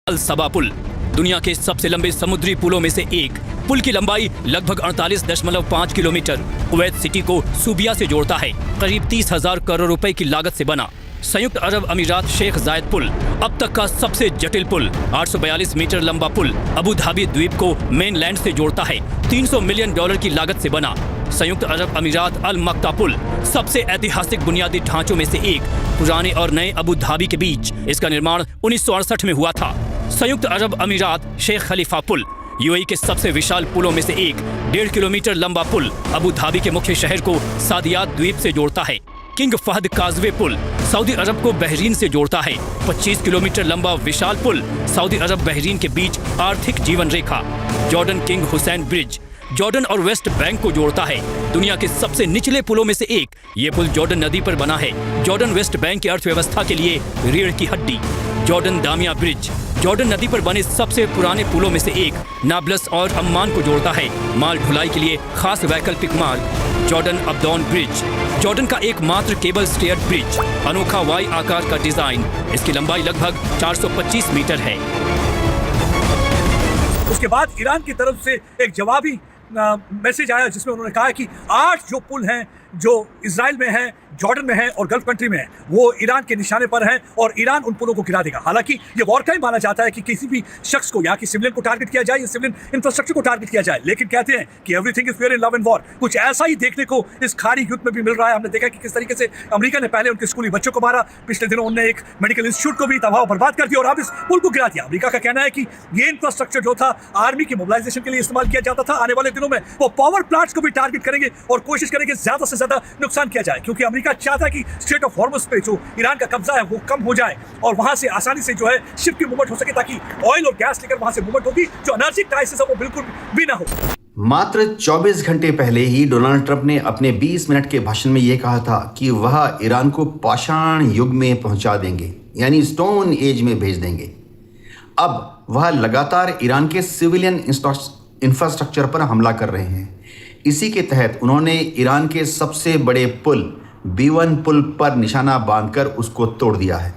अल सबा पुल दुनिया के सबसे लंबे समुद्री पुलों में से एक। पुल की लंबाई लगभग 48.5 किलोमीटर कुवैत सिटी को सूबिया से जोड़ता है। करीब 30,000 करोड़ रुपए की लागत से बना संयुक्त अरब अमीरात शेख जायद पुल अब तक का सबसे जटिल पुल। 842 मीटर लंबा पुल अबू धाबी द्वीप को मेनलैंड से जोड़ता है। $300 मिलियन की लागत से बना संयुक्त अरब अमीरात अल मक्ता पुल सबसे ऐतिहासिक बुनियादी ढांचों में से एक। पुराने और नए अबू धाबी के बीच इसका निर्माण 1968 में हुआ था। संयुक्त अरब अमीरात शेख खलीफा पुल यूएई के सबसे विशाल पुलों में से एक। 1.5 किलोमीटर लंबा पुल अबू धाबी के मुख्य शहर को सादियात द्वीप से जोड़ता है। किंग फहद काजवे पुल सऊदी अरब को बहरीन से जोड़ता है। 25 किलोमीटर लंबा विशाल पुल सऊदी अरब बहरीन के बीच आर्थिक जीवन रेखा। Jordan King Hussein Bridge Jordan और वेस्ट बैंक को जोड़ता है। दुनिया के सबसे निचले पुलों में से एक। ये पुल जॉर्डन नदी पर बना है। जॉर्डन वेस्ट बैंक की अर्थव्यवस्था के लिए रीढ़ की हड्डी। जॉर्डन दामिया ब्रिज जॉर्डन नदी पर बने सबसे पुराने पुलों में से एक। नाब्लस और अम्मान को जोड़ता है। माल ढुलाई के लिए खास वैकल्पिक मार्ग। जॉर्डन अब्दौन ब्रिज जॉर्डन का एकमात्र केबल स्टेयर्ड ब्रिज। अनोखा वाई आकार का डिजाइन। इसकी लंबाई लगभग 425 मीटर है। उसके बाद ईरान की तरफ से एक जवाबी मैसेज आया जिसमें उन्होंने कहा कि 8 जो पुल हैं जो इजराइल में है, जॉर्डन में है और गल्फ कंट्री में है, वो ईरान के निशाने पर हैं और ईरान उन पुलों को गिरा देगा। हालांकि ये वॉर क्राइम माना जाता है कि किसी भी शख्स को या कि सिविलियन को टारगेट किया जाए या सिविलियन इंफ्रास्ट्रक्चर को टारगेट किया जाए, लेकिन कहते हैं कि everything is fair in love and war. कुछ ऐसा ही देखने को इस खाड़ी युद्ध में भी मिल रहा है। हमने देखा कि किस तरीके से अमेरिका ने पहले उनके स्कूली बच्चों को मारा, पिछले दिनों उन्होंने एक मेडिकल इंस्टीट्यूट को भी तबाह बर्बाद कर दिया और अब इस पुल को गिरा दिया। अमेरिका का कहना है कि ये इंफ्रास्ट्रक्चर जो था आर्मी की मोबिलाइजेशन के लिए इस्तेमाल किया जाता था। आने वाले दिनों में वो पावर प्लांट्स को भी टारगेट करेंगे और कोशिश करेंगे ज्यादा से ज्यादा नुकसान किया जाए, क्योंकि अमेरिका चाहता है कि स्ट्रेट ऑफ हॉर्मुज़ पे जो ईरान का कब्जा है वो कम हो जाए और वहां से आसानी से जो है शिप की मूवमेंट हो सके, ताकि ऑयल और गैस लेकर वहां से मूवमेंट होगी। जो एनर्जी क्राइसिस है वो बिल्कुल भी ना हो। मात्र 24 घंटे पहले ही डोनाल्ड ट्रंप ने अपने 20 मिनट के भाषण में यह कहा था कि वह ईरान को पाषाण युग में पहुंचा देंगे, यानी स्टोन एज में भेज देंगे। अब वह लगातार ईरान के सिविलियन इंफ्रास्ट्रक्चर पर हमला कर रहे हैं। इसी के तहत उन्होंने ईरान के सबसे बड़े पुल B1 पुल पर निशाना बांधकर उसको तोड़ दिया है।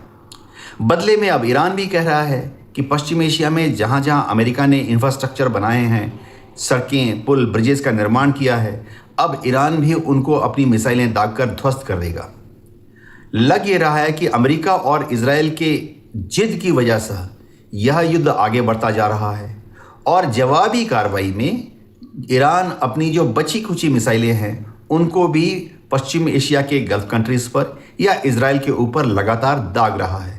बदले में अब ईरान भी कह रहा है कि पश्चिम एशिया में जहां जहां अमेरिका ने इंफ्रास्ट्रक्चर बनाए हैं, सड़कें, पुल, ब्रिजेस का निर्माण किया है, अब ईरान भी उनको अपनी मिसाइलें दागकर ध्वस्त कर देगा। लग ये रहा है कि अमेरिका और इजराइल के जिद की वजह से यह युद्ध आगे बढ़ता जा रहा है और जवाबी कार्रवाई में ईरान अपनी जो बची खुची मिसाइलें हैं उनको भी पश्चिम एशिया के गल्फ कंट्रीज पर या इजराइल के ऊपर लगातार दाग रहा है।